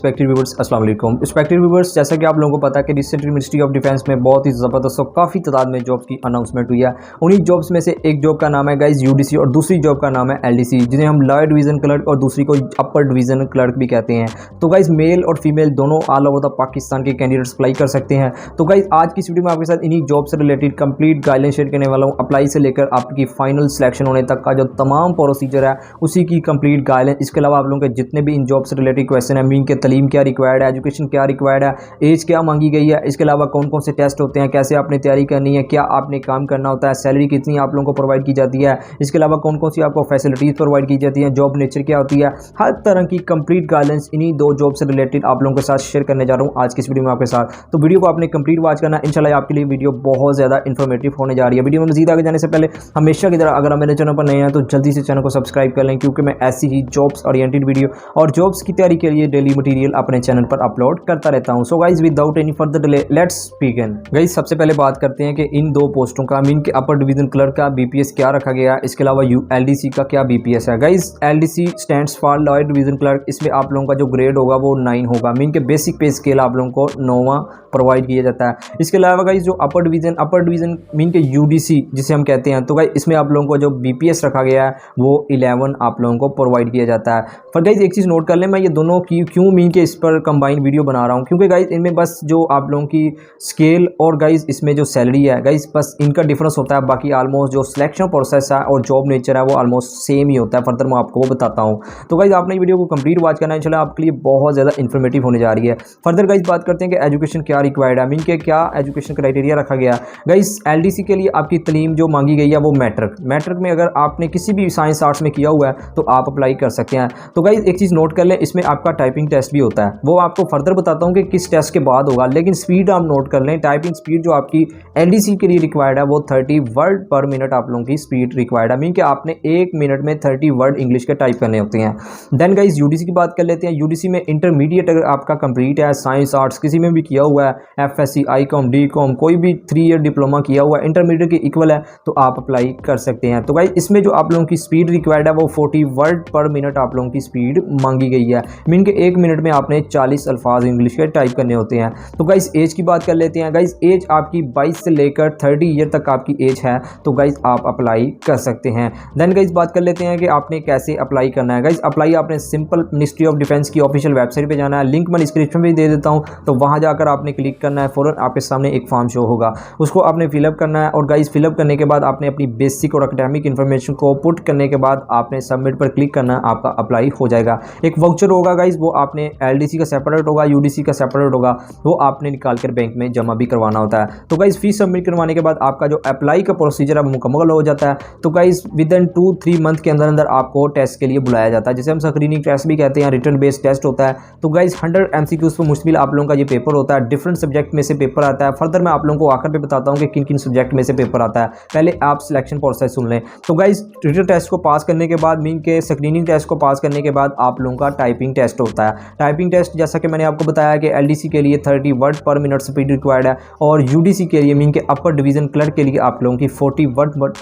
Respected viewers, अस्सलाम वालेकुम। Respected viewers, जैसा कि आप लोगों को पता है कि रिसेंटली मिनिस्ट्री ऑफ डिफेंस में बहुत ही ज़बरदस्त और काफ़ी तादाद में जॉब्स की अनाउंसमेंट हुई है। उन्हीं जॉब्स में से एक जॉब का नाम है गाइस यूडीसी और दूसरी जॉब का नाम है एलडीसी, जिन्हें हम लोअर डिवीज़न क्लर्क और दूसरी को अपर डिवीज़न क्लर्क भी कहते हैं। तो गाइस मेल और फीमेल दोनों ऑल ओवर द पाकिस्तान के कैंडिडेट्स अप्लाई कर सकते हैं। तो गाइस आज की इस वीडियो में आपके साथ इन्हीं जॉब से रिलेटेड कंप्लीट गाइडलाइन शेयर करने वाला हूँ। अप्लाई से लेकर आपकी फाइनल सिलेक्शन होने तक का जो तमाम प्रोसीजर है उसी की कंप्लीट गाइडलाइन। इसके अलावा आप लोगों के जितने भी इन जॉब से रिलेटेड क्वेश्चन है, मीन के तलीम क्या रिक्वायर्ड है, एजुकेशन क्या रिक्वायर्ड है, एज क्या मांगी गई है, इसके अलावा कौन कौन से टेस्ट होते हैं, कैसे आपने तैयारी करनी है, क्या आपने काम करना होता है, सैलरी कितनी आप लोगों को प्रोवाइड की जाती है, इसके अलावा कौन कौन सी आपको फैसिलिटीज़ प्रोवाइड की जाती हैं, जॉब नेचर क्या होती है, हर तरह की कंप्लीट गाइडलाइंस इन्हीं दो जॉब से रिलेटेड आप लोगों के साथ शेयर करने जा रहा हूँ आज की इस वीडियो में आपके साथ। तो वीडियो को आपने कंप्लीट वॉच करना, इंशाल्लाह आपके लिए वीडियो बहुत ज़्यादा इन्फॉर्मेटिव होने जा रही है। वीडियो में मजीद आगे जाने से पहले हमेशा की तरह अगर आप मेरे चैनल पर नए हैं तो जल्दी से चैनल को सब्सक्राइब कर लें, क्योंकि मैं ऐसी ही जॉब्स ओरिएंटेड वीडियो और जॉब्स की तैयारी के लिए डेली मटेरियल अपने चैनल पर अपलोड करता रहता हूं। So guys without any further delay let's begin. Guys सबसे पहले बात करते हैं कि इन दो पोस्टों का, मीन के अपर डिवीजन क्लर्क का बीपीएस क्या रखा गया, इसके अलावा एलडीसी का क्या बीपीएस है। Guys LDC stands for lower division clerk. इसमें आप लोगों का जो ग्रेड होगा वो 9 होगा। मीन के बेसिक पे स्केल आप लोगों को 9वां प्रोवाइड किया जाता है। इसके अलावा गाइस जो अपर डिवीजन मीन के यूडीसी जिसे हम कहते हैं, तो गाइस इसमें आप लोगों को जो बीपीएस रखा गया है वो 11 आप लोगों को प्रोवाइड किया जाता है। पर गाइस एक चीज़ नोट कर लें, मैं ये दोनों की क्यों मीन के इस पर कंबाइन वीडियो बना रहा हूँ, क्योंकि गाइस इनमें बस जो आप लोगों की स्केल और गाइस इसमें जो सैलरी है गाइस बस इनका डिफरेंस होता है। बाकी ऑलमोस्ट जो सिलेक्शन प्रोसेस है और जॉब नेचर है वो ऑलमोस्ट सेम ही होता है। फर्दर मैं आपको वो बताता हूँ। तो गाइस आपने वीडियो को कंप्लीट वॉच करना है, इंशाल्लाह आपके लिए बहुत ज़्यादा इन्फॉर्मेटिव होने जा रही है। फर्दर गाइस बात करते हैं कि एजुकेशन क्या रिक्वायर्ड है, मीन के क्या एजुकेशन क्राइटेरिया रखा गया। गाइस एलडीसी के लिए आपकी तलीम जो मांगी गई है वो मैट्रिक में अगर आपने किसी भी साइंस आर्ट्स में किया हुआ है तो आप अप्लाई कर सकते हैं। तो गाइस एक चीज़ नोट कर लें, इसमें आपका टाइपिंग टेस्ट भी होता है, वो आपको फर्दर बताता हूँ कि किस टेस्ट के बाद होगा। लेकिन स्पीड आप नोट कर लें, टाइपिंग स्पीड जो आपकी एलडीसी के लिए रिक्वायर्ड है वो 30 वर्ड पर मिनट आप लोगों की स्पीड रिक्वायर्ड है। मीन कि आपने 1 मिनट में 30 वर्ड इंग्लिश के टाइप करने होते हैं। देन गाइस यूडीसी की बात कर लेते हैं। यूडीसी में इंटरमीडिएट अगर आपका कंप्लीट है, साइंस आर्ट्स किसी में भी किया हुआ है, एफएससी आईकॉम डीकॉम कोई भी 3 ईयर डिप्लोमा किया हुआ है, इंटरमीडिएट के इक्वल है तो आप अप्लाई कर सकते हैं। तो गाइस इसमें जो आप लोगों की स्पीड रिक्वायर्ड है वो 40 वर्ड पर मिनट आप लोगों की स्पीड मांगी गई है। मीन के 1 मिनट में आपने 40 अल्फाज इंग्लिश के टाइप करने होते हैं। तो गाइस एज की बात कर लेते हैं। गाइस एज आपकी 22 से लेकर 30 ईयर तक आपकी एज है, तो गाइस आप अप्लाई कर सकते हैं। देन गाइस बात कर लेते हैं कि आपने कैसे अप्लाई करना है। गाइस अप्लाई आपने सिंपल मिनिस्ट्री ऑफ डिफेंस की ऑफिशियल वेबसाइट पे जाना है, लिंक मैं डिस्क्रिप्शन में दे देता हूँ, तो वहाँ जाकर आपने क्लिक करना है। फौरन आपके सामने एक फॉर्म शो होगा, उसको आपने फिलअप करना है। और गाइस फिलअप करने के बाद आपने अपनी बेसिक और एकेडमिक इन्फॉर्मेशन को पुट करने के बाद आपने सबमिट पर क्लिक करना है, आपका अप्लाई हो जाएगा। एक वाउचर होगा गाइस, वो आपने एलडीसी का सेपरेट होगा, यूडीसी का सेपरेट होगा, वो आपने निकाल कर बैंक में जमा भी करवाना होता है। तो गाइस फीस सबमिट करवाने के बाद आपका जो अप्लाई का प्रोसीजर है वो मुकम्मल हो जाता है। तो गाइस विद इन 2-3 मंथ के अंदर अंदर आपको टेस्ट के लिए बुलाया जाता है, जिसे हम स्क्रीनिंग टेस्ट भी कहते हैं, रिटन बेस्ड टेस्ट होता है। तो गाइस 100 MCQs पर मुश्तमिल आप लोगों का ये पेपर होता है। डिफरेंट सब्जेक्ट में से पेपर आता है। फर्दर मैं आप लोगों को आकर पे बताता हूँ कि किन किन सब्जेक्ट में से पेपर आता है। पहले आप सिलेक्शन प्रोसेस सुन लें। तो गाइस रिटन टेस्ट को पास करने के बाद, मीन के स्क्रीनिंग टेस्ट को पास करने के बाद आप लोगों का टाइपिंग टेस्ट होता है। टाइपिंग टेस्ट जैसा कि मैंने आपको बताया कि एलडीसी के लिए 30 वर्ड पर मिनट स्पीड रिक्वायर्ड है और यूडीसी के लिए मीन के अपर डिवीजन क्लर्क के लिए आप लोगों की 40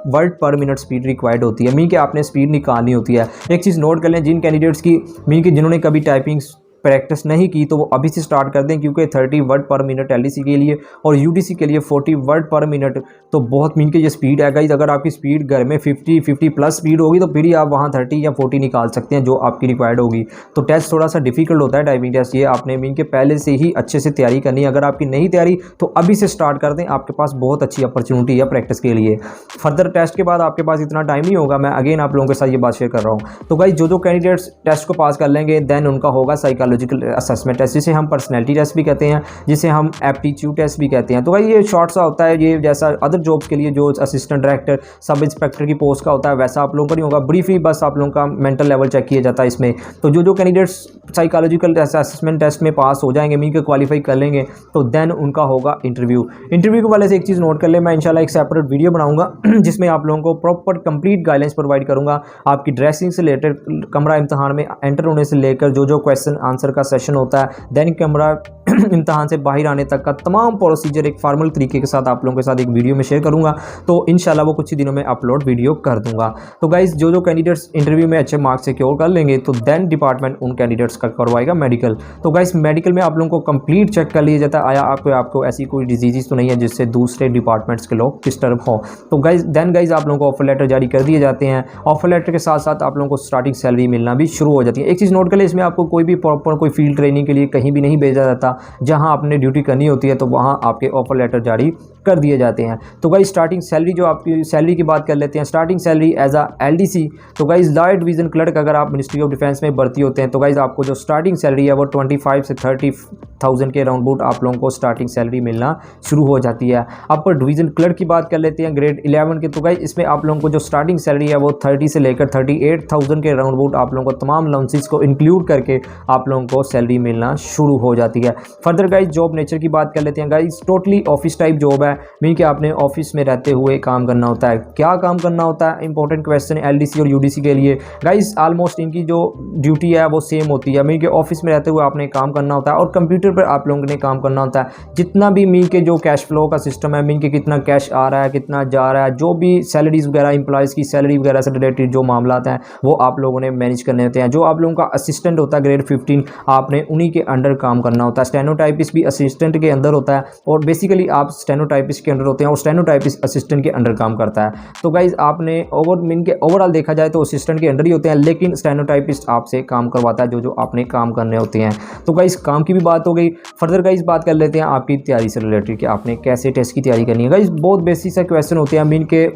वर्ड पर मिनट स्पीड रिक्वायर्ड होती है। मीन के आपने स्पीड निकालनी होती है। एक चीज़ नोट कर लें, जिन कैंडिडेट्स की मीन के जिन्होंने कभी टाइपिंग प्रैक्टिस नहीं की तो वो अभी से स्टार्ट कर दें, क्योंकि 30 वर्ड पर मिनट एलडीसी के लिए और यूडीसी के लिए 40 वर्ड पर मिनट तो बहुत मीन के ये स्पीड है गाइस। अगर आपकी स्पीड घर में 50 प्लस स्पीड होगी तो फिर ही आप वहाँ 30 या 40 निकाल सकते हैं जो आपकी रिक्वायर्ड होगी। तो टेस्ट थोड़ा सा डिफिकल्ट होता है टाइपिंग टेस्ट, ये आपने मीन के पहले से ही अच्छे से तैयारी करनी है। अगर आपकी नहीं तैयारी तो अभी से स्टार्ट कर दें, आपके पास बहुत अच्छी अपॉर्चुनिटी है प्रैक्टिस के लिए। फर्दर टेस्ट के बाद आपके पास इतना टाइम नहीं होगा, मैं अगेन आप लोगों के साथ ये बात शेयर कर रहा हूँ। तो गाइस जो कैंडिडेट्स टेस्ट को पास कर लेंगे देन उनका होगा साइकोलॉजिकल असेसमेंट टेस्ट, जिसे हम पर्सनैलिटी टेस्ट भी कहते हैं, जिसे हम एप्टीट्यूड टेस्ट भी कहते हैं। तो भाई ये शॉर्ट सा होता है, ये जैसा अदर जॉब्स के लिए जो असिस्टेंट डायरेक्टर सब इंस्पेक्टर की पोस्ट का होता है वैसा आप लोगों का नहीं होगा। ब्रीफली बस आप लोगों का मेंटल लेवल चेक किया जाता है इसमें। तो जो कैंडिडेट्स साइकोलॉजिकल असेसमेंट टेस्ट में पास हो जाएंगे, मीन के क्वालिफाई कर लेंगे, तो देन उनका होगा इंटरव्यू के वाले से एक चीज़ नोट कर ले, मैं इंशाल्लाह एक सेपरेट वीडियो बनाऊंगा जिसमें आप लोगों को प्रॉपर कंप्लीट गाइडलाइंस प्रोवाइड करूंगा। आपकी ड्रेसिंग से रिलेटेड, कमरा इम्तहान में एंटर होने से लेकर जो क्वेश्चन आंसर का सेशन होता है, देन कमरा इम्तहान से बाहर आने तक का तमाम प्रोसीजर एक फार्मल तरीके के साथ आप लोगों के साथ एक वीडियो में शेयर करूँगा। तो इंशाल्लाह वो कुछ ही दिनों में अपलोड वीडियो कर दूँगा। तो गाइज़ जो कैंडिडेट्स इंटरव्यू में अच्छे मार्क्स सिक्योर कर लेंगे तो देन डिपार्टमेंट उन कैंडिडेट्स का करवाएगा मेडिकल। तो गाइज़ मेडिकल में आप लोगों को कंप्लीट चेक कर लिया जाता है आया आपको ऐसी कोई डिजीज़ तो नहीं है जिससे दूसरे डिपार्टमेंट्स के लोग डिस्टर्ब हो। तो गाइज़ आप लोगों को ऑफर लेटर जारी कर दिए जाते हैं। ऑफर लेटर के साथ साथ आप लोगों को स्टार्टिंग सैलरी मिलना भी शुरू हो जाती है। एक चीज़ नोट कर ले, इसमें आपको कोई भी प्रॉपर कोई फील्ड ट्रेनिंग के लिए कहीं भी नहीं भेजा जाता। जहां आपने ड्यूटी करनी होती है तो वहां आपके ऑफर लेटर जारी कर दिए जाते हैं। तो गाइस स्टार्टिंग सैलरी जो आपकी सैलरी की बात कर लेते हैं। Starting salary as a LDC, तो गाइस लाइट डिवीजन क्लर्क अगर आप मिनिस्ट्री ऑफ डिफेंस में भर्ती होते हैं तो गाइस आपको जो स्टार्टिंग सैलरी है वो 25 से 30,000 के अराउंड बूट आप लोगों को स्टार्टिंग सैलरी मिलना शुरू हो जाती है। अपर डिवीजन क्लर्क की बात कर लेते हैं ग्रेड 11 के, तो गाइस इसमें आप लोगों को जो स्टार्टिंग सैलरी है वो 30 से लेकर 38,000 के अराउंड बूट आप लोगों को तमाम अलाउंसेस को इंक्लूड करके आप लोगों को सैलरी मिलना शुरू हो जाती है। फर्दर गाइस जॉब नेचर की बात कर लेते हैं। Guys totally office type job है, मीन कि आपने ऑफिस में रहते हुए काम करना होता है। क्या काम करना होता है, इंपॉर्टेंट क्वेश्चन है LDC और UDC के लिए। गाइस ऑलमोस्ट इनकी जो ड्यूटी है वो सेम होती है, मीन कि ऑफिस में रहते हुए आपने काम करना होता है और कंप्यूटर पर आप लोगों ने काम करना होता है। जितना भी मीन के जो कैश फ्लो का सिस्टम है, मीन के कितना कैश आ रहा है कितना जा रहा है, जो भी सैलरीज वगैरह एम्प्लॉयज़ की सैलरी वगैरह से रिलेटेड जो मामला हैं वो आप लोगों ने मैनेज करने होते हैं। जो आप लोगों का असिस्टेंट होता है ग्रेड 15, आपने उन्हीं के अंडर काम करना होता है। स्टेनोटाइपिस्ट भी असिस्टेंट के अंदर होता है और बेसिकली आप स्टेनोटाइपिस्ट के अंडर होते हैं और स्टेनोटाइपिस्ट असिस्टेंट के अंडर काम करता है। तो गाइज आपने ओवरऑल देखा जाए तो असिस्टेंट के अंडर ही होते हैं, लेकिन स्टेनोटाइपिस्ट आपसे काम करवाता है जो आपने काम करने होते हैं। तो गाइज काम की भी बात हो गई। फर्दर गाइज बात कर लेते हैं आपकी तैयारी से रिलेटेड कि आपने कैसे टेस्ट की तैयारी करनी है। गाइज बहुत बेसिक सा क्वेश्चन होते हैं, मीन के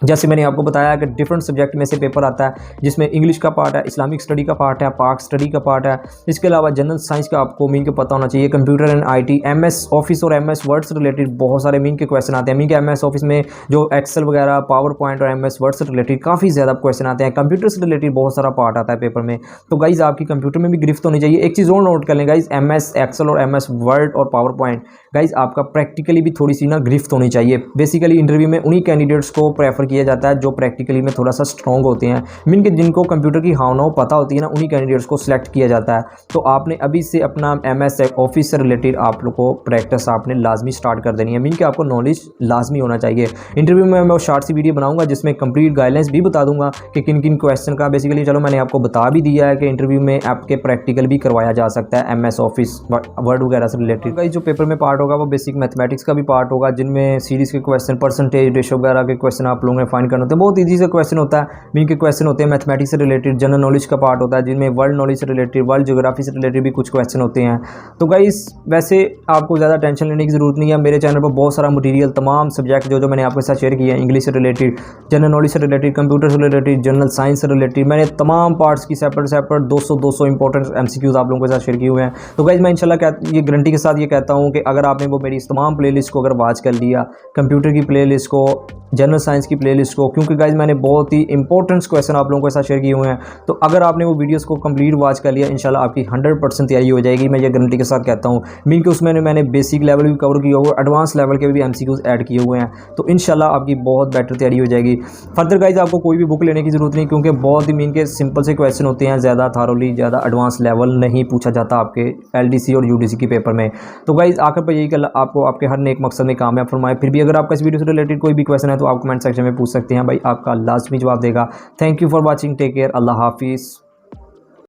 जैसे मैंने आपको बताया कि डिफरेंट सब्जेक्ट में से पेपर आता है, जिसमें इंग्लिश का पार्ट है, इस्लामिक स्टडी का पार्ट है, पाक स्टडी का पार्ट है। इसके अलावा जनरल साइंस का आपको मीन के पता होना चाहिए, computer and IT, MS office और MS वर्ड से रिलेटेड बहुत सारे मीन के क्वेश्चन आते हैं। मीन के MS ऑफिस में जो एक्सेल वगैरह, पावर पॉइंट और MS वर्ड से रिलेटेड काफ़ी ज़्यादा क्वेश्चन आते हैं। कंप्यूटर से रिलेटेड बहुत सारा पार्ट आता है पेपर में। तो गाइज आपकी कंप्यूटर में भी गिरफ्त होनी चाहिए। एक चीज़ और नोट कर लें गाइज, MS एक्सेल और MS वर्ड और पावर पॉइंट गाइज आपका प्रैक्टिकली भी थोड़ी सी ना गिरफ्त होनी चाहिए। बेसिकली इंटरव्यू में उन्हीं कैंडिडेट्स को प्रेफर किया जाता है जो प्रैक्टिकली में थोड़ा सा स्ट्रॉन्ग होते हैं, मीन के जिनको कंप्यूटर की हावनाओं पता होती है ना, उन्हीं कैंडिडेट्स को सिलेक्ट किया जाता है। तो आपने अभी से अपना MS ऑफिस से रिलेटेड आप लोग को प्रैक्टिस आपने लाजमी स्टार्ट कर देनी है, मीन कि आपको नॉलेज लाजमी होना चाहिए। इंटरव्यू में मैं शॉर्ट सी वीडियो बनाऊंगा जिसमें कंप्लीट गाइडलाइंस भी बता दूंगा कि किन किन क्वेश्चन का बेसिकली चलो मैंने आपको बता भी दिया है कि इंटरव्यू में आपके प्रैक्टिकल भी करवाया जा सकता है MS ऑफिस वर्ड वगैरह से रिलेटेड। जो पेपर में पार्ट होगा वो बेसिक मैथमेटिक्स का भी पार्ट होगा, जिनमें सीरीज के क्वेश्चन, परसेंटेज, रेशो वगैरह के क्वेश्चन आप लोगों ने फाइंड करने होते हैं। बहुत ईजी से क्वेश्चन होता है, मीन के क्वेश्चन होते हैं मैथमेटिक्स से रिलेटेड। जनरल नॉलेज का पार्ट होता है जिनमें वर्ल्ड नॉलेज से रिलेटेड, वर्ल्ड ज्योग्राफी से रिलेटेड भी कुछ क्वेश्चन होते हैं। तो गाइस वैसे आपको ज़्यादा टेंशन लेने की ज़रूरत नहीं है। मेरे चैनल पर बहुत सारा मटीरियल, तमाम सब्जेक्ट जो मैंने आपके साथ शेयर किया है, इंग्लिश से रिलेटेड, जनरल नॉलेज से रिलेटेड, कंप्यूटर से रिलेटेड, जनरल साइंस से रिलेटेड, मैंने तमाम पार्ट्स की सेपरेट 200 इंपॉर्टेंट MCQs आप लोगों के साथ शेयर किए हुए हैं। तो गाइस मैं इंशाल्लाह ये गारंटी के साथ ये कहता हूँ कि अगर आपने वो मेरी इस तमाम प्लेलिस्ट को अगर वॉच कर लिया, कंप्यूटर की प्लेलिस्ट को, जनरल साइंस की प्लेलिस्ट को, क्योंकि गाइज मैंने बहुत ही इंपॉर्टेंट क्वेश्चन आप लोगों के साथ शेयर किए हुए हैं, तो अगर आपने वो वीडियोस को कंप्लीट वॉच कर लिया इंशाल्लाह आपकी 100% तैयारी हो जाएगी। मैं ये गारंटी के साथ कहता हूँ, मीन कि उसमें मैंने बेसिक लेवल भी कवर किया हुआ है, एडवांस लेवल के भी MCQs ऐड किए हुए हैं। तो इंशाल्लाह आपकी बहुत बेटर तैयारी हो जाएगी। फर्दर गाइज आपको कोई भी बुक लेने की जरूरत नहीं, क्योंकि बहुत ही मीन के सिंपल से क्वेश्चन होते हैं, ज़्यादा थारोली, ज़्यादा एडवांस लेवल नहीं पूछा जाता आपके LDC और UDC के पेपर में। तो गाइज आखिर पर यही कि आपको आपके हर नेक मकसद में कामयाब फरमाए। फिर भी अगर आपका इस वीडियो से रिलेटेड कोई भी क्वेश्चन है तो आप कमेंट सेक्शन में पूछ सकते हैं, भाई आपका लाजमी जवाब देगा। Thank you for watching, take care, अल्लाह हाफिज़।